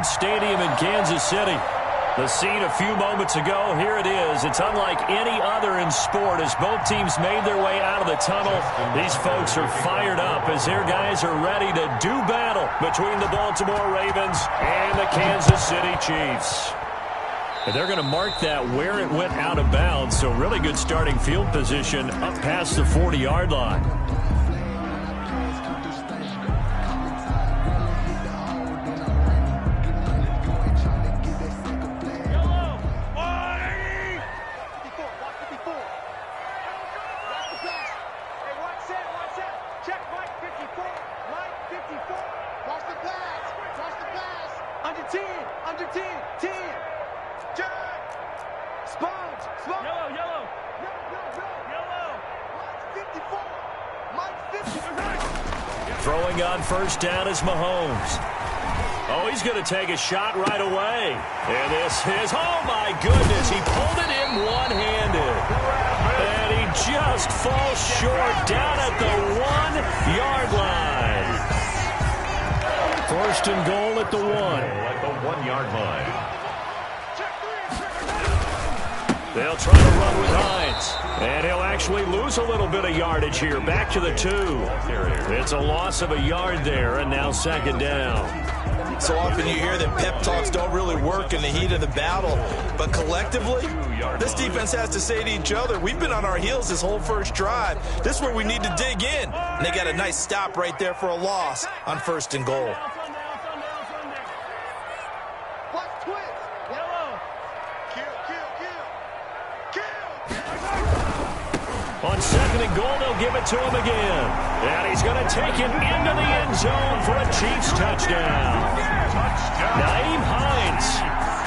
Stadium in Kansas City. The scene a few moments ago, here it is. It's unlike any other in sport as both teams made their way out of the tunnel. These folks are fired up as their guys are ready to do battle between the Baltimore Ravens and the Kansas City Chiefs. And they're going to mark that where it went out of bounds, so really good starting field position up past the 40-yard line. Throwing on first down is Mahomes. Oh, he's going to take a shot right away. And this is, oh my goodness, he pulled it in one-handed. And he just falls short down at the 1-yard line. First and goal at the 1. At the 1-yard line. They'll try to run with Hines. And he'll actually lose a little bit of yardage here. Back to the 2. It's a loss of a yard there, and now second down. So often you hear that pep talks don't really work in the heat of the battle. But collectively, this defense has to say to each other, we've been on our heels this whole first drive. This is where we need to dig in. And they got a nice stop right there for a loss on first and goal. On second and goal, they'll give it to him again. And he's going to take it into the end zone for a Chiefs touchdown. Nyheim Hines,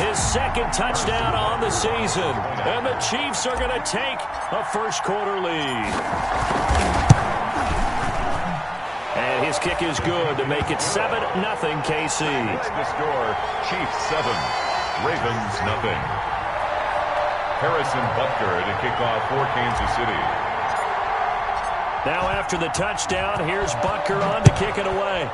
his second touchdown on the season. And the Chiefs are going to take a first-quarter lead. And his kick is good to make it 7-0 KC. The score, Chiefs 7, Ravens nothing. Harrison Butker to kick off for Kansas City. Now after the touchdown, here's Butker on to kick it away.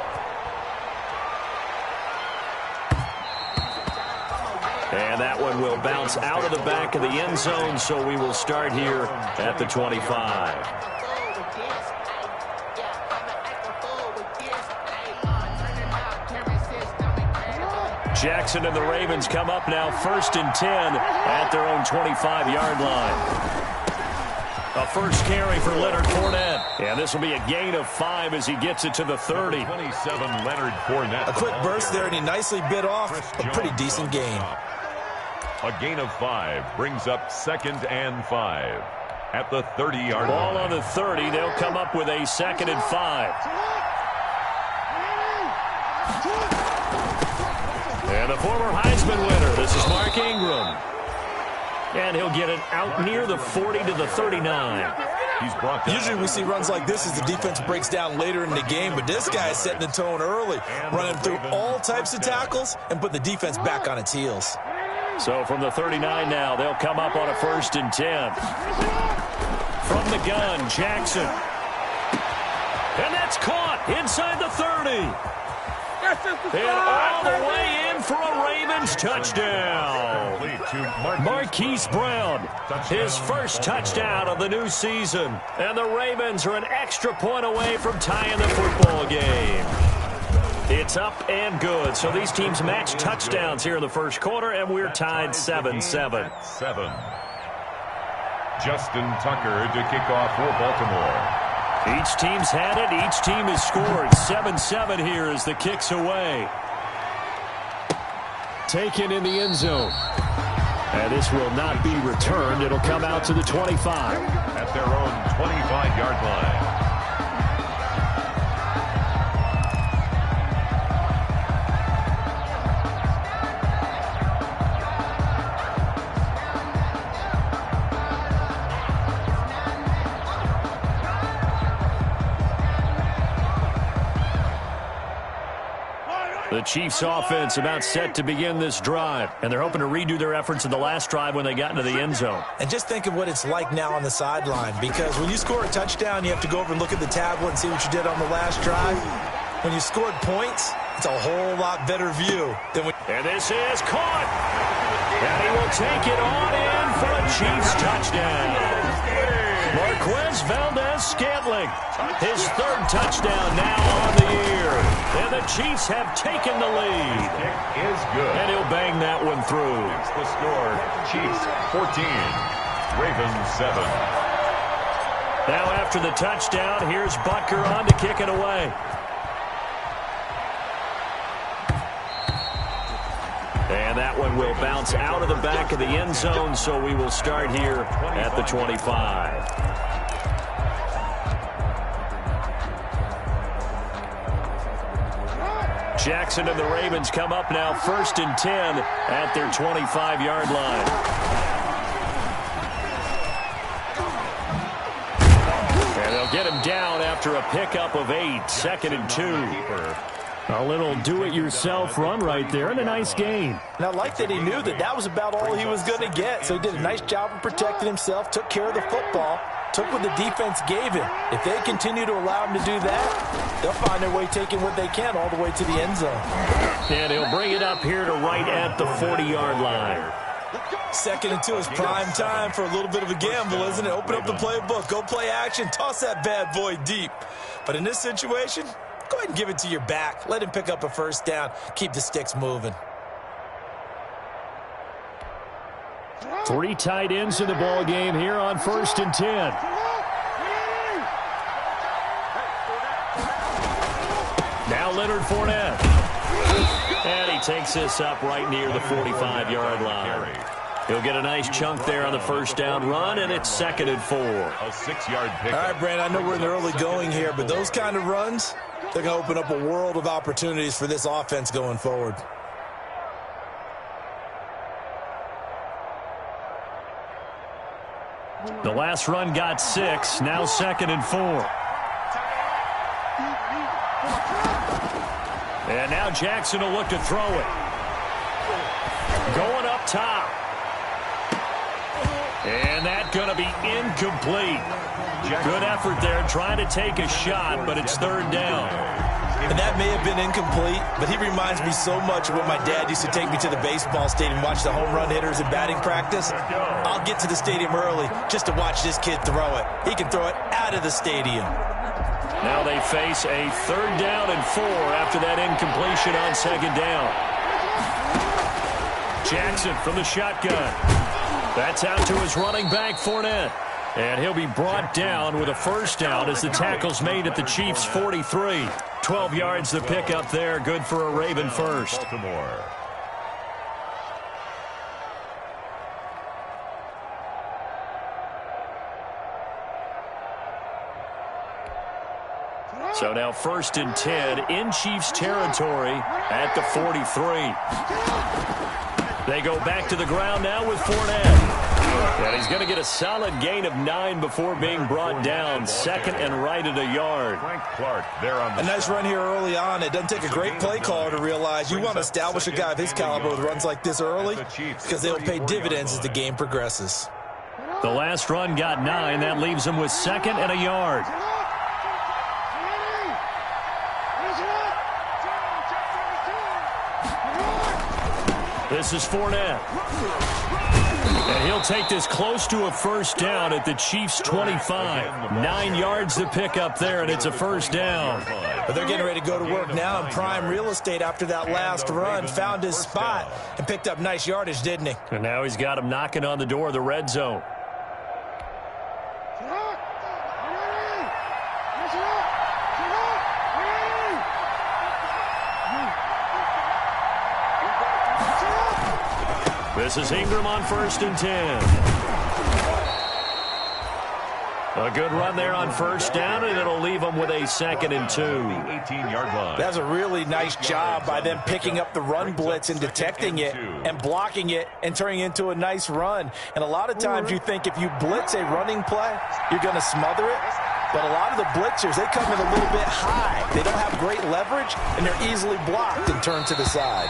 And that one will bounce out of the back of the end zone, so we will start here at the 25. Jackson and the Ravens come up now first and 10 at their own 25-yard line. A first carry for Leonard Fournette. And this will be a gain of 5 as he gets it to the 30. 27, Leonard Fournette. A quick burst there, and he nicely bit off a pretty decent gain. A gain of 5 brings up second and 5 at the 30-yard line. Ball on the 30. They'll come up with a second and 5. And the former Heisman winner, this is Mark Ingram. And he'll get it out near the 40 to the 39. He's brought down. Usually we see runs like this as the defense breaks down later in the game, but this guy is setting the tone early, running through all types of tackles and put the defense back on its heels. So from the 39 now, they'll come up on a first and 10. From the gun, Jackson. And that's caught inside the 30. And all the way in for a Ravens touchdown. Marquise Brown, his first touchdown of the new season. And the Ravens are an extra point away from tying the football game. It's up and good. So these teams match touchdowns here in the first quarter, and we're tied 7-7. 7. Justin Tucker to kick off for Baltimore. Each team's had it. Each team has scored. 7-7 here as the kick's away. Taken in the end zone. And this will not be returned. It'll come out to the 25. At their own 25-yard line. The Chiefs offense about set to begin this drive, and they're hoping to redo their efforts in the last drive when they got into the end zone. And just think of what it's like now on the sideline, because when you score a touchdown, you have to go over and look at the tablet and see what you did on the last drive. When you scored points, It's a whole lot better view than when... And this is caught. And he will take it on in for a Chiefs touchdown. Marquez Valdez-Scantling, his third touchdown now on the year. And the Chiefs have taken the lead. Is good. And he'll bang that one through. It's the score. Chiefs 14, Ravens 7. Now after the touchdown, here's Butker on to kick it away. And that one will bounce out of the back of the end zone, so we will start here at the 25. Jackson and the Ravens come up now 1st and 10 at their 25-yard line. And they'll get him down after a pickup of 8, 2nd and 2. A little do-it-yourself run right there and a nice gain. And I like that he knew that was about all he was going to get. So he did a nice job of protecting himself, took care of the football, took what the defense gave him. If they continue to allow him to do that, they'll find their way taking what they can all the way to the end zone. And he'll bring it up here to right at the 40-yard line. 2nd and 2 is prime time for a little bit of a gamble, isn't it? Open up the playbook, go play action, toss that bad boy deep. But in this situation, go ahead and give it to your back. Let him pick up a first down. Keep the sticks moving. 3 tight ends in the ball game here on 1st and 10. Now Leonard Fournette. And he takes this up right near the 45-yard line. He'll get a nice chunk there on the first down run, and it's 2nd and 4. A 6-yard pick. All right, Brandon, I know we're in the early going here, but those kind of runs, they're going to open up a world of opportunities for this offense going forward. The last run got 6, now 2nd and 4. And now Jackson will look to throw it. Going up top. And that's going to be incomplete. Good effort there, trying to take a shot, but it's 3rd down. And that may have been incomplete, but he reminds me so much of when my dad used to take me to the baseball stadium, watch the home run hitters in batting practice. I'll get to the stadium early just to watch this kid throw it. He can throw it out of the stadium. Now they face a 3rd down and 4 after that incompletion on 2nd down. Jackson from the shotgun. That's out to his running back, Fournette. And he'll be brought down with a first down as the tackle's made at the Chiefs' 43. 12 yards to pick up there. Good for a Raven first. Baltimore. So now 1st and 10 in Chiefs territory at the 43. They go back to the ground now with Fournette. And he's going to get a solid gain of 9 before being brought down. 2nd and right at a yard. Frank Clark there on the... A nice run here early on. It doesn't take a great play caller to realize you want to establish a guy of his caliber with runs like this early because they'll pay dividends as the game progresses. The last run got 9. That leaves him with 2nd and a yard. This is Fournette. And he'll take this close to a first down at the Chiefs' 25. 9 yards to pick up there, and it's a first down. But they're getting ready to go to work now in prime real estate after that last run. Found his spot and picked up nice yardage, didn't he? And now he's got him knocking on the door of the red zone. This is Ingram on 1st and 10. A good run there on first down, and it'll leave them with a 2nd and 2. 18-yard line. That's a really nice job by them picking up the run blitz and detecting it and blocking it and turning it into a nice run. And a lot of times you think if you blitz a running play, you're going to smother it. But a lot of the blitzers, they come in a little bit high. They don't have great leverage, and they're easily blocked and turned to the side.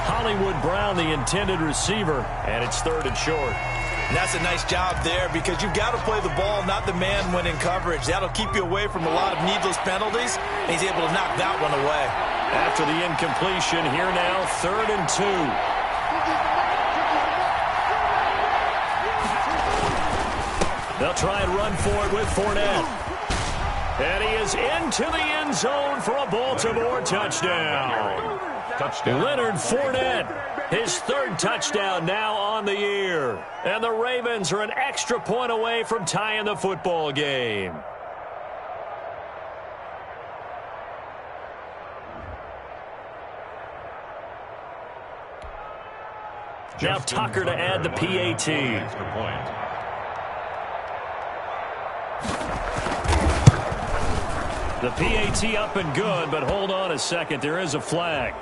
Hollywood Brown, the intended receiver, and it's 3rd and short. And that's a nice job there because you've got to play the ball, not the man when in coverage. That'll keep you away from a lot of needless penalties, and he's able to knock that one away. After the incompletion, here now, 3rd and 2. They'll try and run for it with Fournette. And he is into the end zone for a Baltimore touchdown. Leonard Fournette, his 3rd touchdown now on the year. And the Ravens are an extra point away from tying the football game. Now Tucker to add the PAT. Extra point. The PAT up and good, but hold on a second. There is a flag.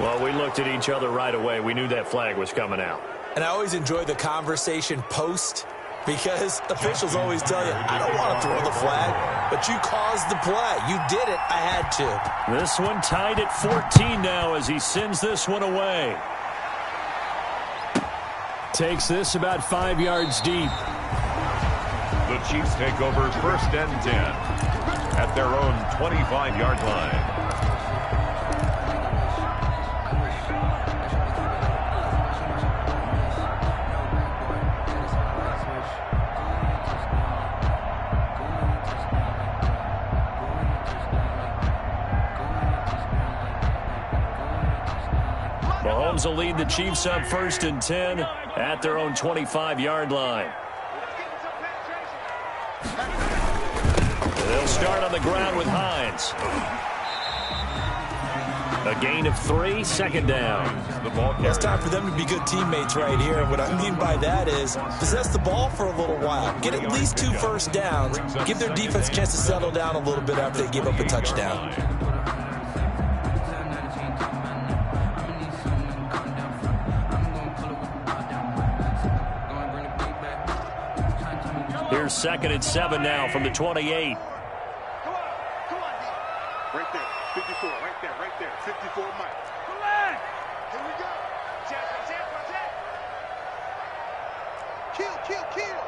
Well, we looked at each other right away. We knew that flag was coming out. And I always enjoy the conversation post because officials always tell you, I don't want to throw the flag, but you caused the play. You did it. I had to. This one tied at 14 now as he sends this one away. Takes this about 5 yards deep. The Chiefs take over 1st and 10 at their own 25-yard line. Mahomes will lead the Chiefs up 1st and 10 at their own 25-yard line. They'll start on the ground with Hines. A gain of 3, 2nd down. It's time for them to be good teammates right here. And what I mean by that is possess the ball for a little while. Get at least 2 first downs. Give their defense a chance to settle down a little bit after they give up a touchdown. Here's 2nd and 7 now from the 28. Right there, 54, right there, 54, Mike. Come on! Here we go. Kill.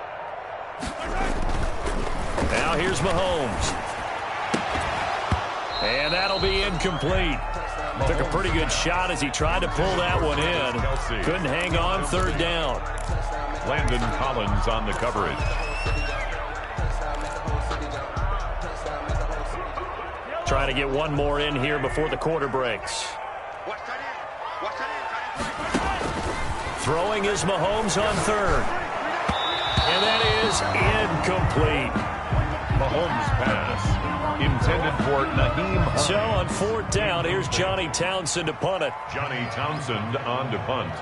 Now here's Mahomes. And that'll be incomplete. Took a pretty good shot as he tried to pull that one in. Couldn't hang on, 3rd down. Landon Collins on the coverage. Trying to get one more in here before the quarter breaks. Throwing is Mahomes on 3rd. And that is incomplete. Mahomes pass intended for Naheem Hines. So on 4th down, here's Johnny Townsend to punt it. Johnny Townsend on to punt.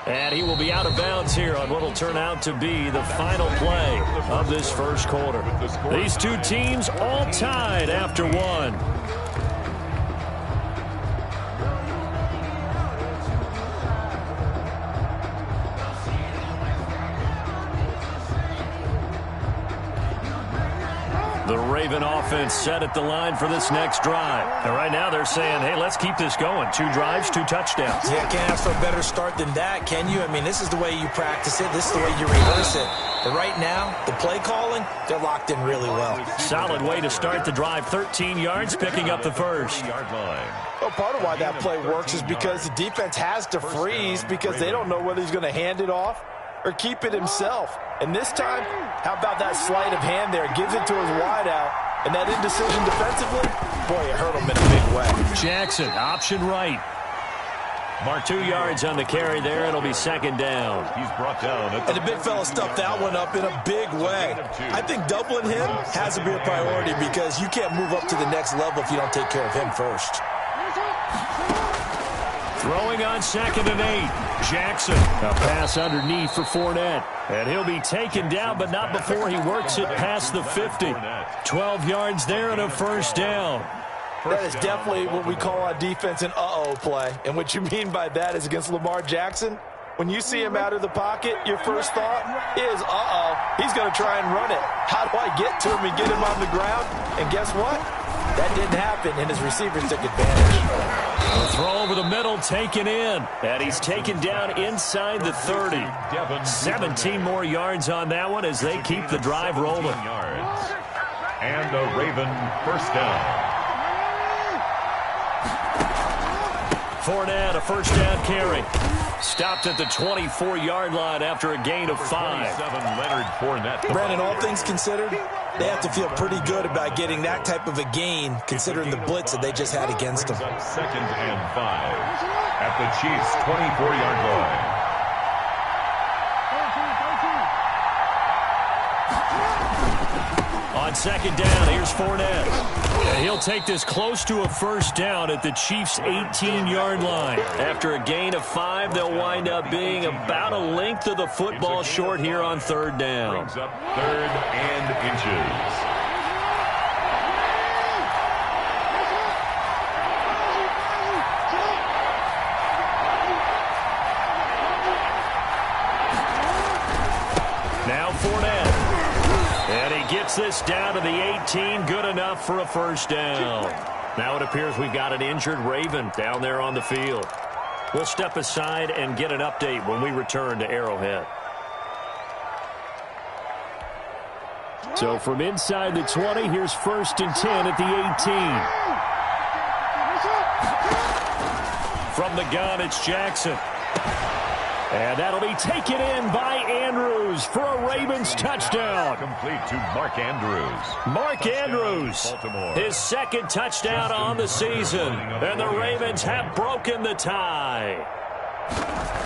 And he will be out of bounds here on what will turn out to be the final play of this 1st quarter. These 2 teams all tied after 1. The Raven offense set at the line for this next drive. And right now they're saying, hey, let's keep this going. 2 drives, 2 touchdowns. Yeah, can't ask for a better start than that, can you? I mean, this is the way you practice it. This is the way you rehearse it. But right now, the play calling, they're locked in really well. Solid way to start the drive. 13 yards, picking up the 1st. Well, part of why that play works is because the defense has to freeze because they don't know whether he's going to hand it off or keep it himself. And this time, how about that sleight of hand there? Gives it to his wideout. And that indecision defensively, boy, it hurt him in a big way. Jackson, option right. Mark 2 yards on the carry there. It'll be 2nd down. He's brought down. And the big fella stuffed that one up in a big way. I think doubling him has to be a priority because you can't move up to the next level if you don't take care of him first. Throwing on 2nd and 8. Jackson, a pass underneath for Fournette. And he'll be taken down, but not before he works it past the 50. 12 yards there and a 1st down. That is definitely what we call on defense an uh-oh play. And what you mean by that is against Lamar Jackson, when you see him out of the pocket, your first thought is, uh-oh, he's going to try and run it. How do I get to him and get him on the ground? And guess what? That didn't happen, and his receivers took advantage. The throw over the middle taken in. And he's taken down inside the 30. 17 more yards on that one as they keep the drive rolling. And a Raven first down. Fournette, a first down carry. Stopped at the 24-yard line after a gain of 5. Leonard Fournette. Brandon, all things considered, they have to feel pretty good about getting that type of a gain, considering the blitz that they just had against them. Second and 5 at the Chiefs' 24-yard line. On second down, here's Fournette. And he'll take this close to a first down at the Chiefs' 18-yard line. After a gain of 5, they'll wind up being about a length of the football short here on third down. Brings up third and inches. Now Fournette. And he gets this down to the 18. Good enough for a first down. Now it appears we've got an injured Raven down there on the field. We'll step aside and get an update when we return to Arrowhead. So from inside the 20, here's first and 10 at the 18. From the gun, it's Jackson. And that'll be taken in by Andrews for a Ravens touchdown. Complete to Mark Andrews. Mark Andrews, his second touchdown on the season. And the Ravens have broken the tie.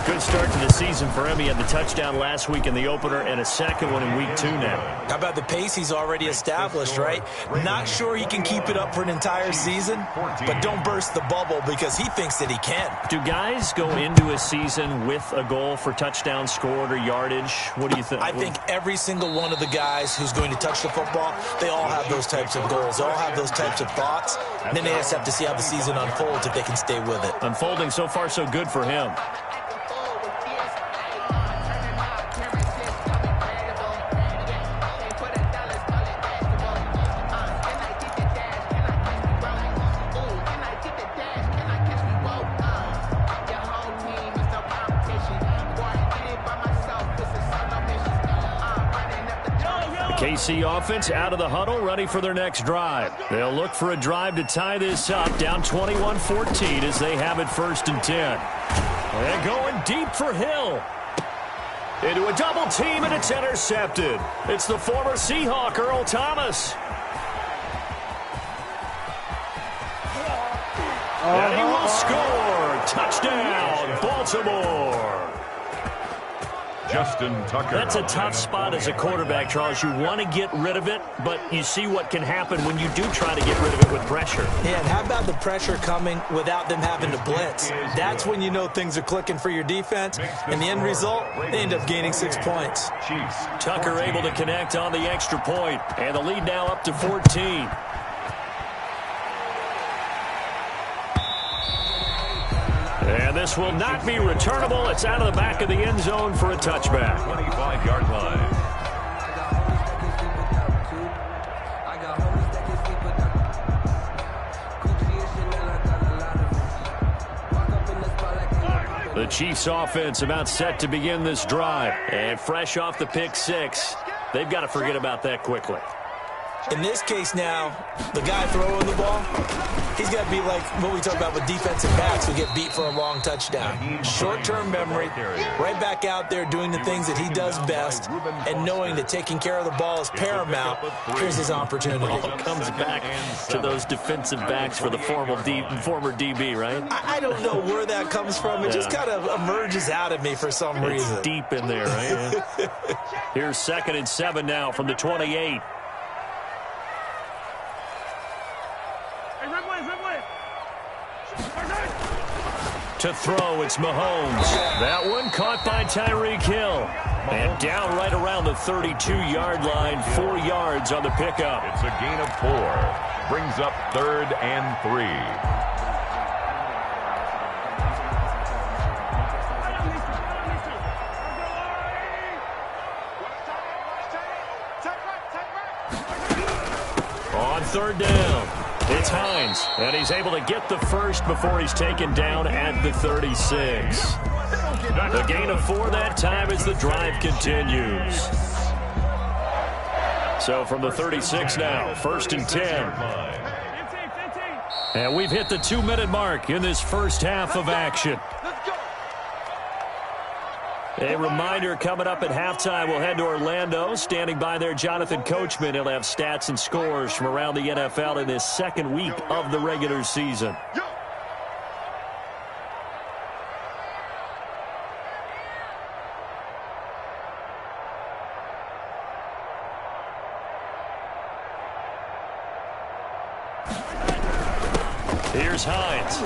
Good start to the season for him. He had the touchdown last week in the opener and a second one in week 2 now. How about the pace he's already established, right? Not sure he can keep it up for an entire season, but don't burst the bubble because he thinks that he can. Do guys go into a season with a goal for touchdowns scored or yardage? What do you think? I think every single one of the guys who's going to touch the football, they all have those types of goals. They all have those types of thoughts. And then they just have to see how the season unfolds if they can stay with it. Unfolding so far so good for him. KC offense out of the huddle, ready for their next drive. They'll look for a drive to tie this up, down 21-14 as they have it first and 10. And going deep for Hill. Into a double team, and it's intercepted. It's the former Seahawk, Earl Thomas. And he will score. Touchdown, Baltimore. Justin Tucker. That's a tough spot as a quarterback, Charles. You want to get rid of it, but you see what can happen when you do try to get rid of it with pressure. Yeah, and how about the pressure coming without them having to blitz? That's when you know things are clicking for your defense, and the end result, they end up gaining 6 points. Tucker able to connect on the extra point, and the lead now up to 14. And this will not be returnable. It's out of the back of the end zone for a touchback. 25-yard line. The Chiefs offense about set to begin this drive. And fresh off the pick 6, they've got to forget about that quickly. In this case now, the guy throwing the ball, he's got to be like what we talk about with defensive backs who get beat for a long touchdown. Short-term memory, right back out there doing the things that he does best, and knowing that taking care of the ball is paramount. Here's his opportunity. It comes back to those defensive backs for the former DB, right? I don't know where that comes from. It just kind of emerges out of me for some reason. It's deep in there, right? Here's 2nd and 7 now from the 28. To throw, it's Mahomes. That one caught by Tyreek Hill. And down right around the 32-yard line, 4 yards on the pickup. It's a gain of 4. Brings up 3rd and 3. On 3rd down. It's Hines, and he's able to get the first before he's taken down at the 36. The gain of 4 that time as the drive continues. So from the 36 now, 1st and 10. And we've hit the 2-minute mark in this first half of action. A reminder coming up at halftime, we'll head to Orlando. Standing by there, Jonathan Coachman. He'll have stats and scores from around the NFL in this second week of the regular season. Here's Hines.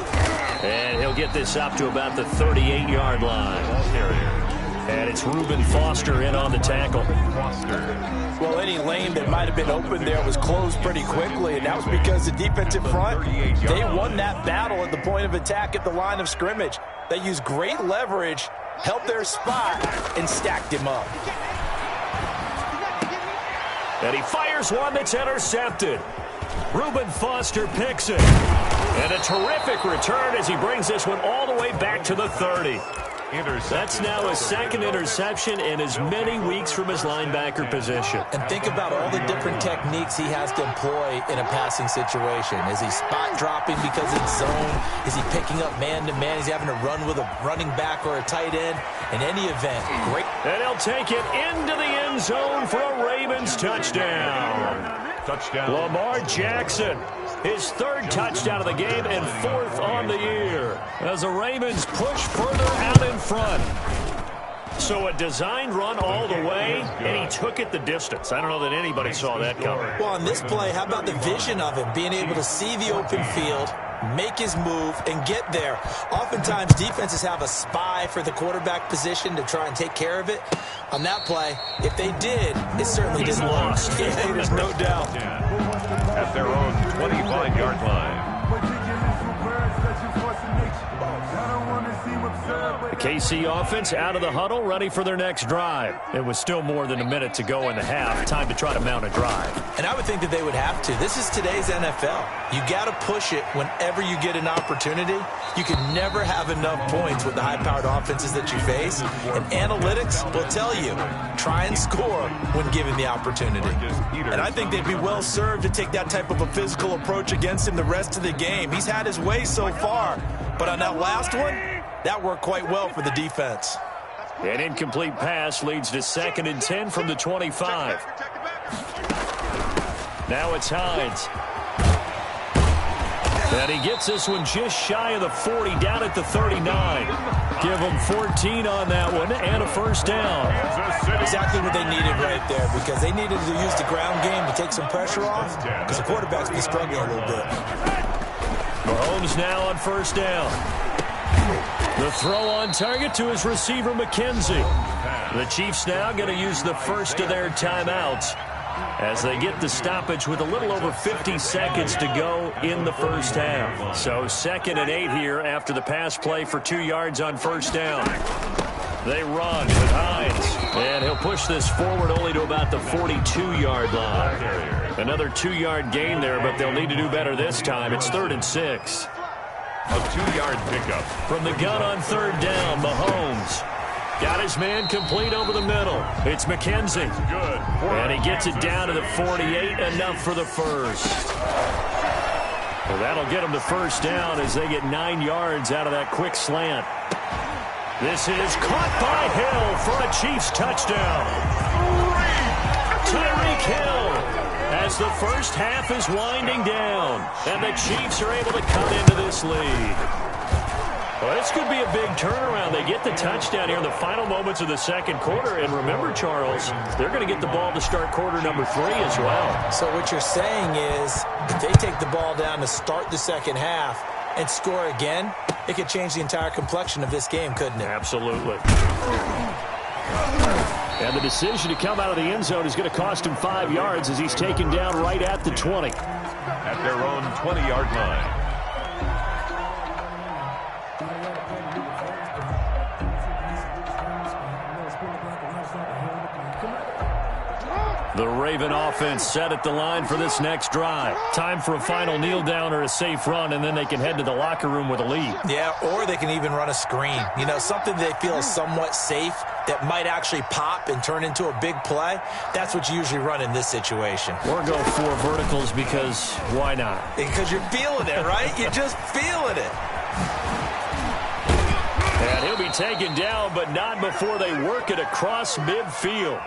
And he'll get this up to about the 38-yard line. And it's Reuben Foster in on the tackle. Well, any lane that might have been open there was closed pretty quickly, and that was because the defensive front, they won that battle at the point of attack at the line of scrimmage. They used great leverage, held their spot, and stacked him up. And he fires one that's intercepted. Reuben Foster picks it. And a terrific return as he brings this one all the way back to the 30. That's now his second interception in as many weeks from his linebacker position. And think about all the different techniques he has to employ in a passing situation. Is he spot dropping because it's zone? Is he picking up man-to-man? Is he having to run with a running back or a tight end? In any event, great. And he'll take it into the end zone for a Ravens touchdown. Lamar Jackson, his 3rd touchdown of the game and 4th on the year as the Ravens push further out in front. So a designed run all the way, and he took it the distance. I don't know that anybody saw that coming. Well, on this play, how about the vision of him, being able to see the open field, make his move, and get there. Oftentimes, defenses have a spy for the quarterback position to try and take care of it. On that play, if they did, it certainly didn't work. Yeah, there's no doubt. At their own 25-yard line. The KC offense out of the huddle, ready for their next drive. It was still more than a minute to go in the half. Time to try to mount a drive. And I would think that they would have to. This is today's NFL. You got to push it whenever you get an opportunity. You can never have enough points with the high-powered offenses that you face. And analytics will tell you, try and score when given the opportunity. And I think they'd be well served to take that type of a physical approach against him the rest of the game. He's had his way so far. But on that last one, that worked quite well for the defense. An incomplete pass leads to 2nd and 10 from the 25. Now it's Hines. And he gets this one just shy of the 40, down at the 39. Give him 14 on that one and a first down. Exactly what they needed right there, because they needed to use the ground game to take some pressure off, because the quarterback's been struggling a little bit. Mahomes now on first down. The throw on target to his receiver, McKenzie. The Chiefs now going to use the first of their timeouts as they get the stoppage with a little over 50 seconds to go in the first half. So 2nd and 8 here after the pass play for 2 yards on first down. They run with Hines, and he'll push this forward only to about the 42-yard line. Another 2-yard gain there, but they'll need to do better this time. It's 3rd and 6. A 2-yard pickup. From the gun on 3rd down, Mahomes got his man complete over the middle. It's McKenzie. Good. And he gets it down to the 48, enough for the first. Well, that'll get him the first down as they get 9 yards out of that quick slant. This is caught by Hill for a Chiefs touchdown. Tyreek Hill, as the first half is winding down, and the Chiefs are able to cut into this lead. Well, this could be a big turnaround. They get the touchdown here in the final moments of the second quarter. And remember, Charles, they're going to get the ball to start quarter number 3 as well. So what you're saying is, if they take the ball down to start the second half and score again, it could change the entire complexion of this game, couldn't it? Absolutely. And the decision to come out of the end zone is going to cost him 5 yards as he's taken down right at the 20. At their own 20-yard line. The Raven offense set at the line for this next drive. Time for a final kneel down or a safe run, and then they can head to the locker room with a lead. Yeah, or they can even run a screen. You know, something they feel is somewhat safe that might actually pop and turn into a big play. That's what you usually run in this situation. Or go 4 verticals because why not? Because you're feeling it, right? You're just feeling it. And he'll be taken down, but not before they work it across midfield.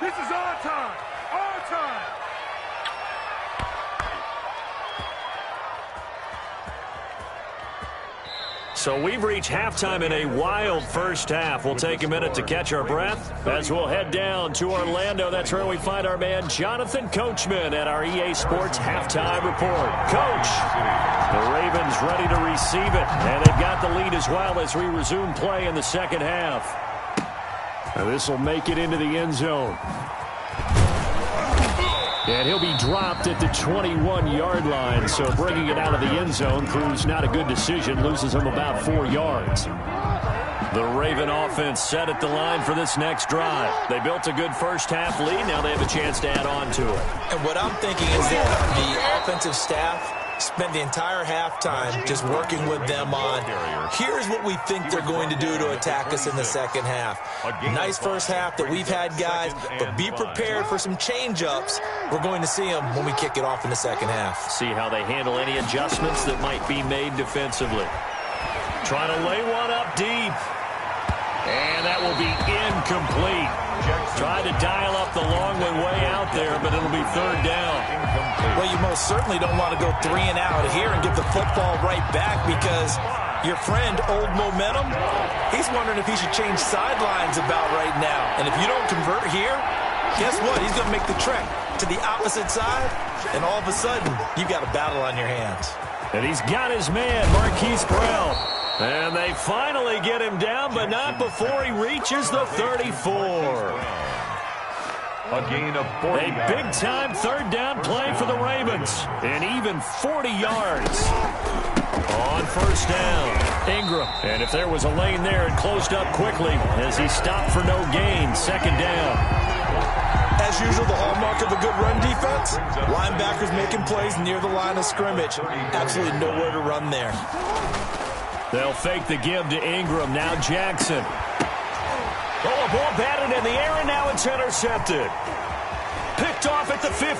This is our time. Our time. So we've reached halftime in a wild first half. We'll take a minute to catch our breath as we'll head down to Orlando. That's where we find our man Jonathan Coachman at our EA Sports Halftime Report. Coach, the Ravens ready to receive it, and they've got the lead as well as we resume play in the second half. Now this will make it into the end zone. And he'll be dropped at the 21-yard line, so bringing it out of the end zone proves not a good decision, loses him about 4 yards. The Raven offense set at the line for this next drive. They built a good first-half lead. Now they have a chance to add on to it. And what I'm thinking is that the offensive staff spent the entire halftime just working with them on, here's what we think they're going to do to attack us in the second half. Nice first half that we've had, guys, but be prepared for some change-ups. We're going to see them when we kick it off in the second half. See how they handle any adjustments that might be made defensively. Trying to lay one up deep. And that will be incomplete. Tried to dial up the long way out there, but it'll be third down. Well, you most certainly don't want to go 3 and out here and give the football right back because your friend, Old Momentum, he's wondering if he should change sidelines about right now. And if you don't convert here, guess what? He's going to make the trek to the opposite side, and all of a sudden, you've got a battle on your hands. And he's got his man, Marquise Brown. And they finally get him down, but not before he reaches the 34. A gain of 40 A big-time third down play for the Ravens. And even 40 yards on first down. Ingram. And if there was a lane there, it closed up quickly as he stopped for no gain. Second down. As usual, the hallmark of a good run defense, linebackers making plays near the line of scrimmage. Absolutely nowhere to run there. They'll fake the give to Ingram. Now Jackson. Oh, a ball batted in the air, and now it's intercepted. Picked off at the 15.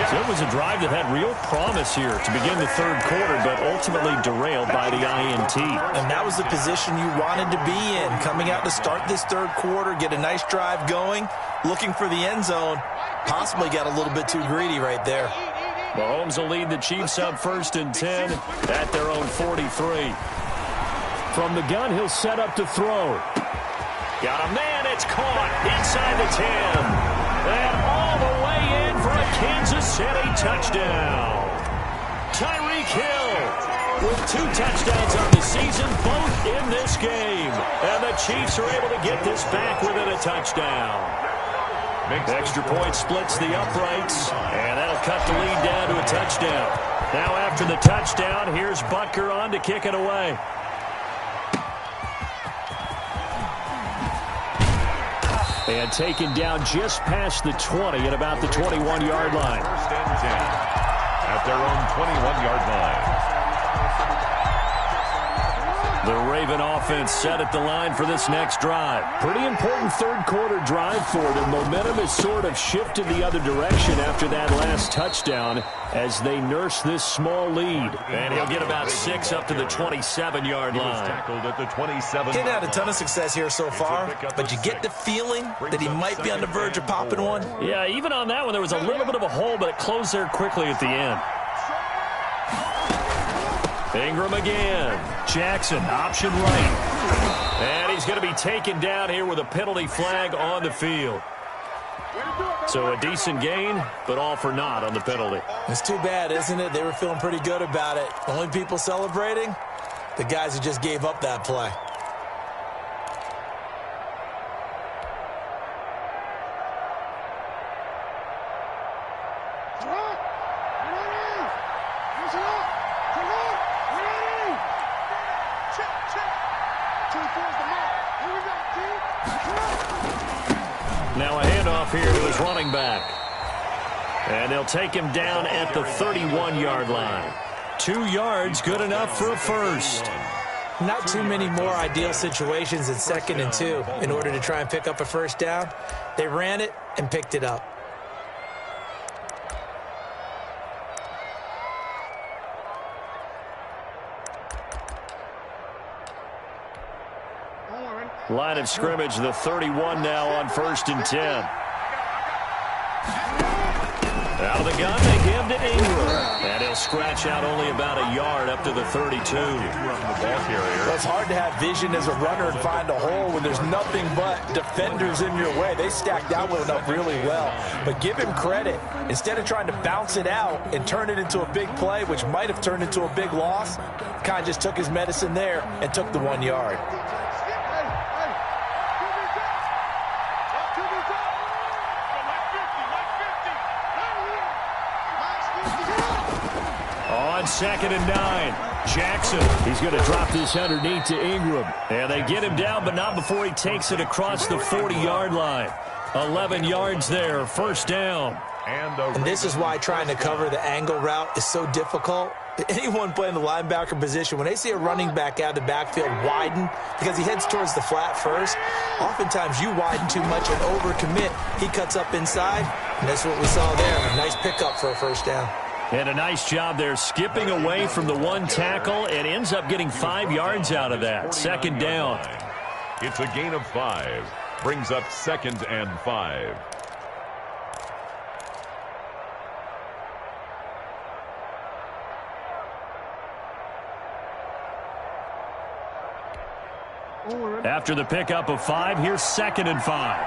So it was a drive that had real promise here to begin the third quarter, but ultimately derailed by the INT. And that was the position you wanted to be in, coming out to start this third quarter, get a nice drive going, looking for the end zone. Possibly got a little bit too greedy right there. Mahomes will lead the Chiefs up 1st and 10 at their own 43. From the gun, he'll set up to throw. Got a man, it's caught inside the 10. And all the way in for a Kansas City touchdown. Tyreek Hill with 2 touchdowns on the season, both in this game. And the Chiefs are able to get this back within a touchdown. Extra point splits the uprights, and that'll cut the lead down to a touchdown. Now after the touchdown, here's Butker on to kick it away. And taken down just past the 20 at about the 21-yard line. 1st and 10 at their own 21-yard line. The Raven offense set at the line for this next drive. Pretty important third quarter drive for them. Momentum has sort of shifted the other direction after that last touchdown as they nurse this small lead. And he'll get about 6 up to the 27-yard line. Tackled at the 27. Didn't have a ton of success here so far, but you get the feeling that he might be on the verge of popping one. Yeah, even on that one, there was a little bit of a hole, but it closed there quickly at the end. Ingram again. Jackson, option right. And he's going to be taken down here with a penalty flag on the field. So a decent gain, but all for naught on the penalty. It's too bad, isn't it? They were feeling pretty good about it. The only people celebrating, the guys who just gave up that play. Check. 24 is the mark. Now a handoff here to his running back. And they'll take him down at the 31-yard line. 2 yards, good enough for a first. Not too many more ideal situations in 2nd and 2 in order to try and pick up a first down. They ran it and picked it up. Line of scrimmage, the 31 now on 1st and 10. Out of the gun, they give to Ingram. And he'll scratch out only about a yard up to the 32. Well, it's hard to have vision as a runner and find a hole when there's nothing but defenders in your way. They stacked that one up really well. But give him credit. Instead of trying to bounce it out and turn it into a big play, which might have turned into a big loss, kind of just took his medicine there and took the 1 yard. On 2nd and 9, Jackson. He's going to drop this underneath to Ingram. And they get him down, but not before he takes it across the 40-yard line. 11 yards there, first down. And this is why trying to cover the angle route is so difficult. Anyone playing the linebacker position, when they see a running back out of the backfield widen, because he heads towards the flat first, oftentimes you widen too much and overcommit. He cuts up inside, and that's what we saw there. A nice pickup for a first down. And a nice job there skipping away from the 1 tackle and ends up getting 5 yards out of that. 2nd down. It's a gain of 5. Brings up 2nd and 5. After the pickup of 5, here's 2nd and 5.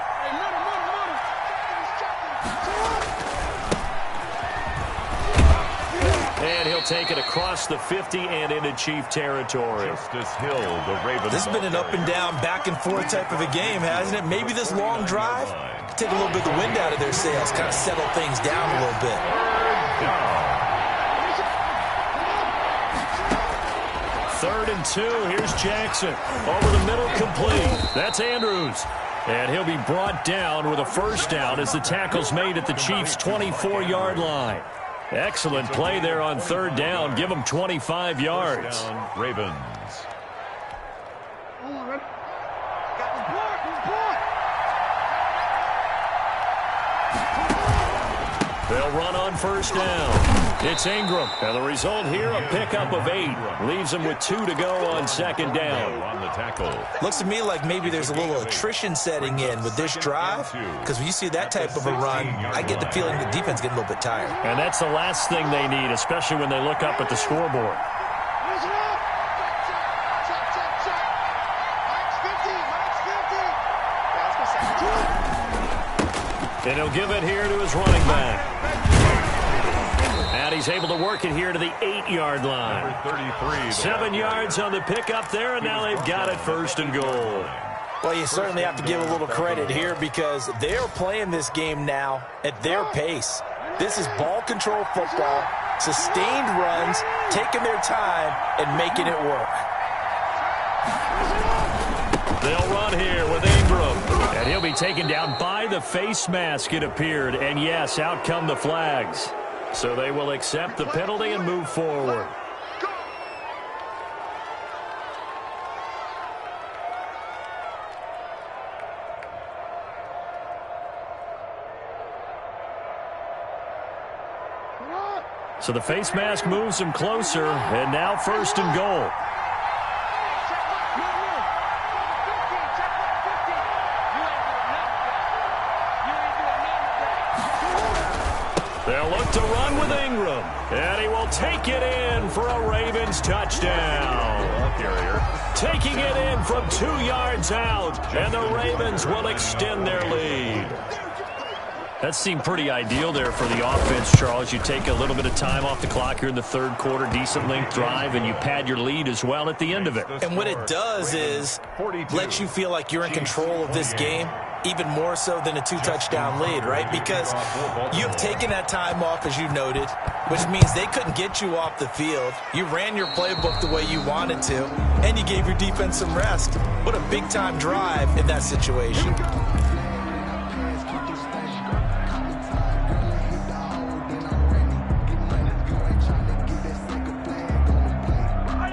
And he'll take it across the 50 and into Chief territory. Justice Hill, the Ravens. This has been an up-and-down, back-and-forth type of a game, hasn't it? Maybe this long drive could take a little bit of the wind out of their sails, kind of settle things down a little bit. 3rd and 2, here's Jackson. Over the middle, complete. That's Andrews. And he'll be brought down with a first down as the tackle's made at the Chiefs' 24-yard line. Excellent play there on 3rd down. Give them 25 yards. Ravens. They'll run on 1st down. It's Ingram. And the result here, a pickup of 8. Leaves them with 2 to go on 2nd down. On the tackle. Looks to me like maybe there's a little attrition setting in with this drive, because when you see that type of a run, I get the feeling the defense getting a little bit tired. And that's the last thing they need, especially when they look up at the scoreboard. And he'll give it here to his running back. And he's able to work it here to the 8-yard line. 33. 7 yards on the pickup there, and now they've got it 1st and goal. Well, you certainly have to give a little credit here because they're playing this game now at their pace. This is ball control football, sustained runs, taking their time, and making it work. They'll run here with Ingram. And he'll be taken down by the face mask, it appeared. And, yes, out come the flags. So they will accept the penalty and move forward. So the face mask moves him closer, and now 1st and goal. They'll look to run with Ingram, and he will take it in for a Ravens touchdown. Taking it in from 2 yards out, and the Ravens will extend their lead. That seemed pretty ideal there for the offense, Charles. You take a little bit of time off the clock here in the 3rd quarter, decent length drive, and you pad your lead as well at the end of it. And what it does is let you feel like you're in control of this game. even more so than a 2-touchdown lead, right? Because you've taken that time off, as you noted, which means they couldn't get you off the field. You ran your playbook the way you wanted to, and you gave your defense some rest. What a big-time drive in that situation.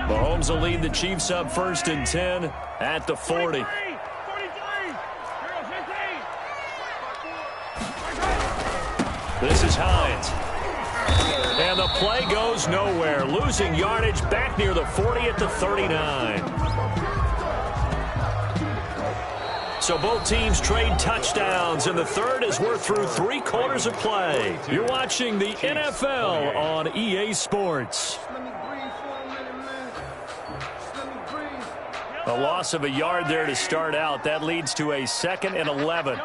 Mahomes will lead the Chiefs up 1st and 10 at the 40. This is Hines. And the play goes nowhere. Losing yardage back near the 40 at the 39. So both teams trade touchdowns, and the third as we're through 3 quarters of play. You're watching the NFL on EA Sports. A loss of a yard there to start out. That leads to a 2nd and 11.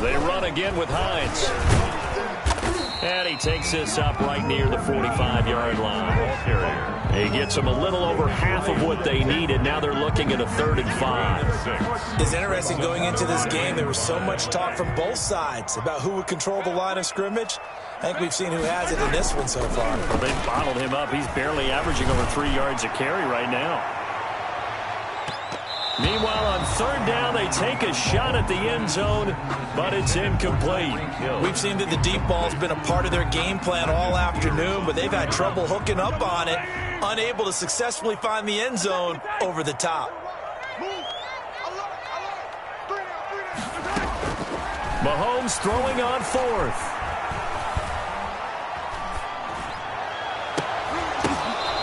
They run again with Hines. And he takes this up right near the 45-yard line. He gets them a little over half of what they needed. Now they're looking at a 3rd and 5. It's interesting going into this game. There was so much talk from both sides about who would control the line of scrimmage. I think we've seen who has it in this one so far. Well, they've bottled him up. He's barely averaging over 3 yards a carry right now. Meanwhile, on 3rd down, they take a shot at the end zone, but it's incomplete. We've seen that the deep ball's been a part of their game plan all afternoon, but they've had trouble hooking up on it, unable to successfully find the end zone over the top. Mahomes throwing on 4th.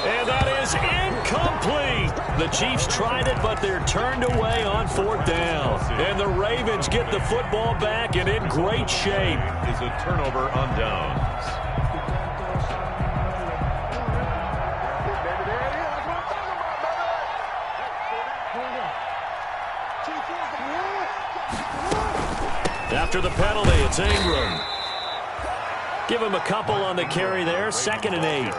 And that is incomplete. The Chiefs tried it, but they're turned away on 4th down. And the Ravens get the football back and in great shape. Is a turnover on downs. After the penalty, it's Ingram. Give him a couple on the carry there. 2nd and 8.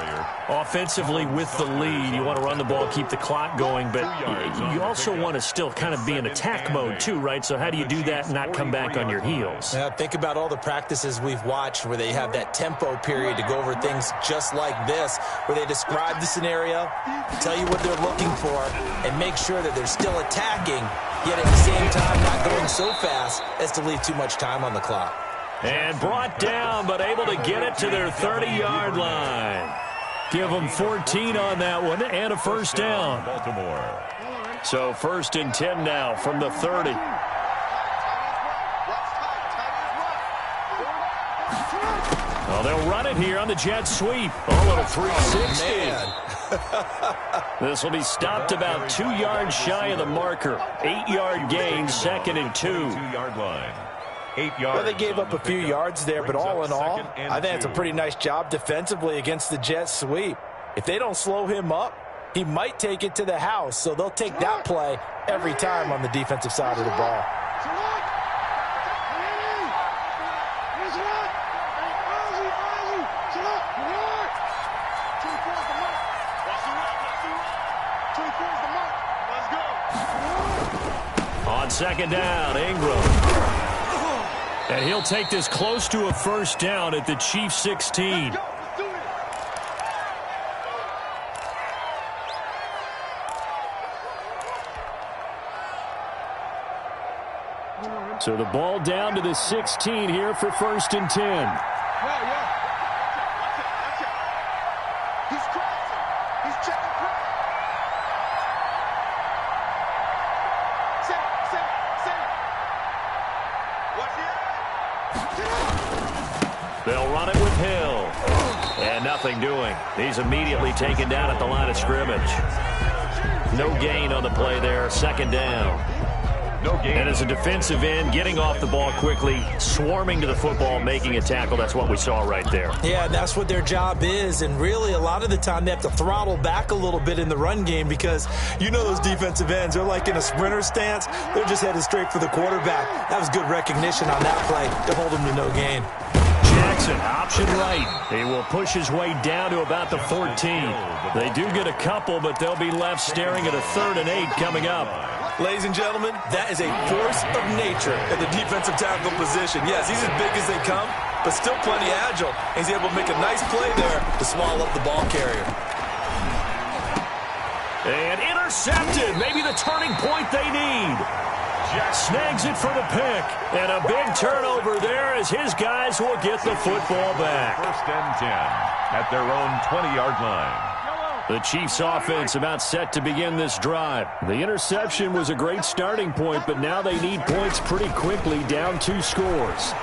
Offensively with the lead, you want to run the ball, keep the clock going, but you also want to still kind of be in attack mode too, right? So how do you do that and not come back on your heels? Yeah, think about all the practices we've watched where they have that tempo period to go over things just like this, where they describe the scenario, tell you what they're looking for, and make sure that they're still attacking, yet at the same time not going so fast as to leave too much time on the clock. And brought down, but able to get it to their 30-yard line. Give them 14 on that one and a 1st down. Baltimore. So 1st and 10 now from the 30. Well, they'll run it here on the jet sweep. A little 360. This will be stopped about 2 yards shy of the marker. 8-yard gain, 2nd and 2. 2-yard line. 8 yards. Well, they gave up a few yards there, but all in all, I think it's a pretty nice job defensively against the jet sweep. If they don't slow him up, he might take it to the house, so they'll take that play every time on the defensive side of the ball. On 2nd down, Ingram. And he'll take this close to a 1st down at the Chiefs' 16. So the ball down to the 16 here for 1st and 10. They'll run it with Hill. And nothing doing. He's immediately taken down at the line of scrimmage. No gain on the play there. 2nd down. No gain. And as a defensive end, getting off the ball quickly, swarming to the football, making a tackle, that's what we saw right there. Yeah, that's what their job is. And really, a lot of the time, they have to throttle back a little bit in the run game because you know those defensive ends, they're like in a sprinter stance. They're just headed straight for the quarterback. That was good recognition on that play to hold them to no gain. Jackson, option right. He will push his way down to about the 14. They do get a couple, but they'll be left staring at a 3rd and 8 coming up. Ladies and gentlemen, that is a force of nature at the defensive tackle position. Yes, he's as big as they come, but still plenty agile. He's able to make a nice play there to swallow up the ball carrier. And intercepted. Maybe the turning point they need. Snags it for the pick. And a big turnover there as his guys will get the football back. 1st and 10 at their own 20-yard line. The Chiefs offense about set to begin this drive. The interception was a great starting point, but now they need points pretty quickly, down 2 scores.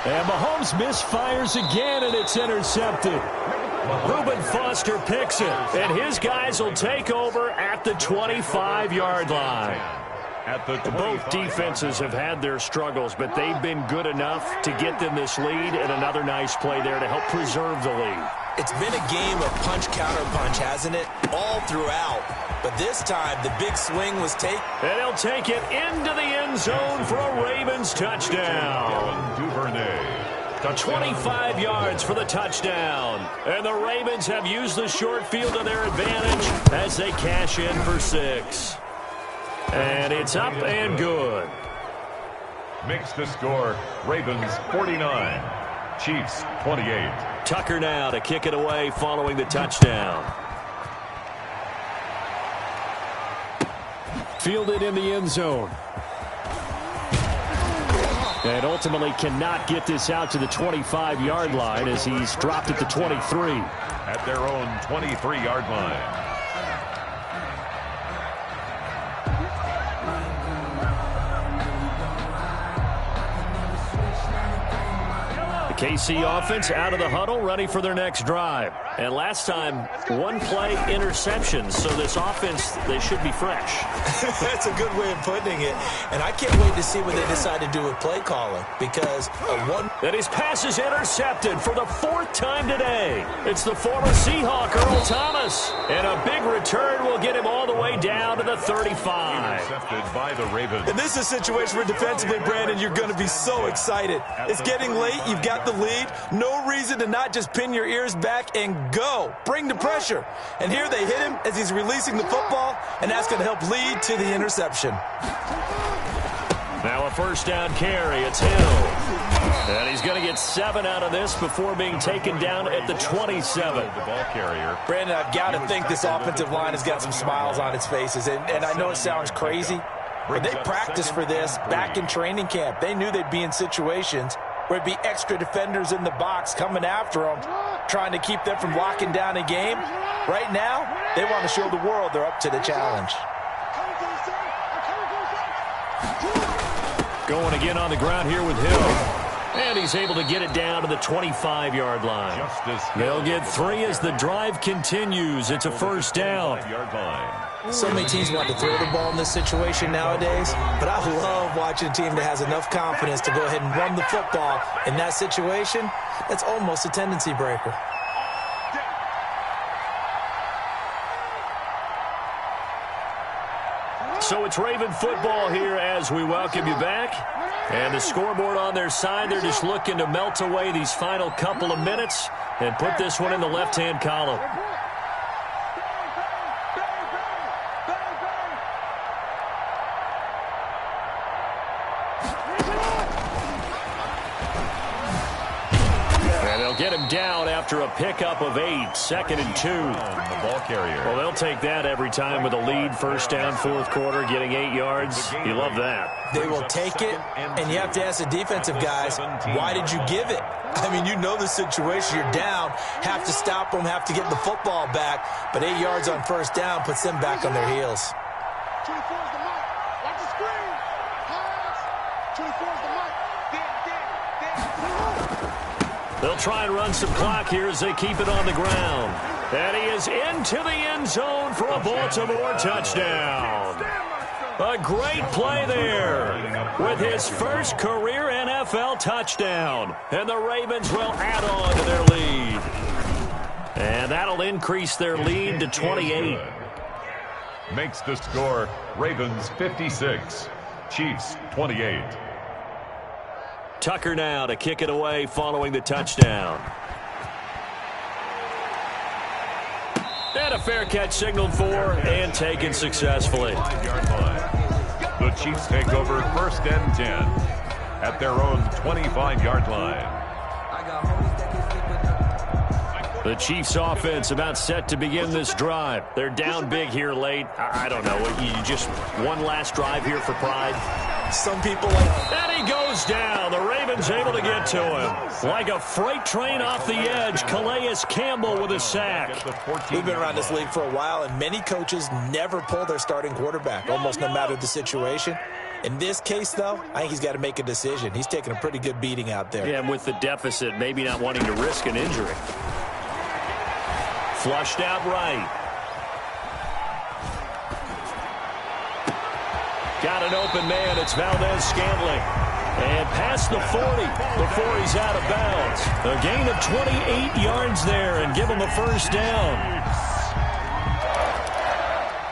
And Mahomes misfires again, and it's intercepted. Reuben Foster picks it, and his guys will take over at the 25-yard line. Both defenses have had their struggles, but they've been good enough to get them this lead, and another nice play there to help preserve the lead. It's been a game of punch-counter-punch, hasn't it? All throughout. But this time, the big swing was taken. And he'll take it into the end zone for a Ravens touchdown. Duvernay. 25 yards for the touchdown. And the Ravens have used the short field to their advantage as they cash in for 6. And it's up and good. Makes the score Ravens 49, Chiefs 28. Tucker now to kick it away following the touchdown. Fielded in the end zone. And ultimately cannot get this out to the 25-yard line as he's dropped at the 23. At their own 23-yard line. KC offense out of the huddle, ready for their next drive. And last time, 1-play interceptions, so this offense, they should be fresh. That's a good way of putting it. And I can't wait to see what they decide to do with play calling because And his pass is intercepted for the 4th time today. It's the former Seahawk, Earl Thomas. And a big return will get him all the way down to the 35. Intercepted by the Ravens. And this is a situation where defensively, Brandon, you're going to be so excited. It's getting late. You've got the lead. No reason to not just pin your ears back and go. Bring the pressure. And here they hit him as he's releasing the football, and that's going to help lead to the interception. Now a 1st down carry. It's Hill. And he's going to get 7 out of this before being taken down at the 27. The ball carrier. Brandon, I've got to think this offensive line has got some smiles on its faces. And I know it sounds crazy, but they practiced for this back in training camp. They knew they'd be in situations where it'd be extra defenders in the box coming after them, trying to keep them from locking down a game. Right now, they want to show the world they're up to the challenge. Going again on the ground here with Hill. And he's able to get it down to the 25-yard line. They'll get 3 as the drive continues. It's a 1st down. So many teams want to throw the ball in this situation nowadays, but I love watching a team that has enough confidence to go ahead and run the football in that situation. That's almost a tendency breaker. So it's Raven football here as we welcome you back. And the scoreboard on their side, they're just looking to melt away these final couple of minutes and put this one in the left-hand column. Get him down after a pickup of 8, 2nd and 2. The ball carrier. Well, they'll take that every time with a lead, 1st down, 4th quarter, getting 8 yards. You love that. They will take it, and you have to ask the defensive guys, why did you give it? I mean, you know the situation. You're down, have to stop them, have to get the football back, but 8 yards on 1st down puts them back on their heels. 24 is the mic. Watch the screen. Pass. 24 is the mic. They'll try and run some clock here as they keep it on the ground. And he is into the end zone for a Baltimore touchdown. A great play there with his first career NFL touchdown. And the Ravens will add on to their lead. And that'll increase their lead to 28. Makes the score Ravens 56, Chiefs 28. Tucker now to kick it away following the touchdown. And a fair catch signaled for and taken successfully. The Chiefs take over 1st and 10 at their own 25-yard line. The Chiefs offense about set to begin this drive. They're down big here late. I don't know. You just one last drive here for pride. Some people like... And he goes down. The Ravens able to get to him. Like a freight train off the edge, Calais Campbell with a sack. We've been around this league for a while, and many coaches never pull their starting quarterback, almost no matter the situation. In this case, though, I think he's got to make a decision. He's taking a pretty good beating out there. Yeah, and with the deficit, maybe not wanting to risk an injury. Flushed out right. Got an open man. It's Valdez-Scantling. And past the 40 before he's out of bounds. A gain of 28 yards there and give him a first down.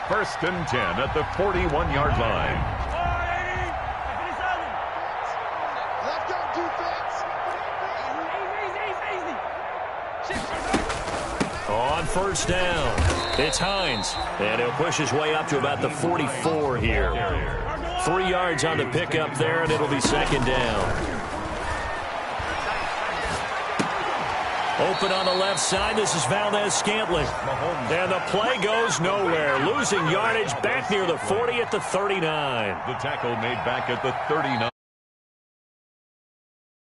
1st and 10 at the 41-yard line. On 1st down, it's Hines, and he'll push his way up to about the 44 here. 3 yards on the pickup there, and it'll be 2nd down. Open on the left side, this is Valdez-Scantling. And the play goes nowhere, losing yardage back near the 40 at the 39. The tackle made back at the 39.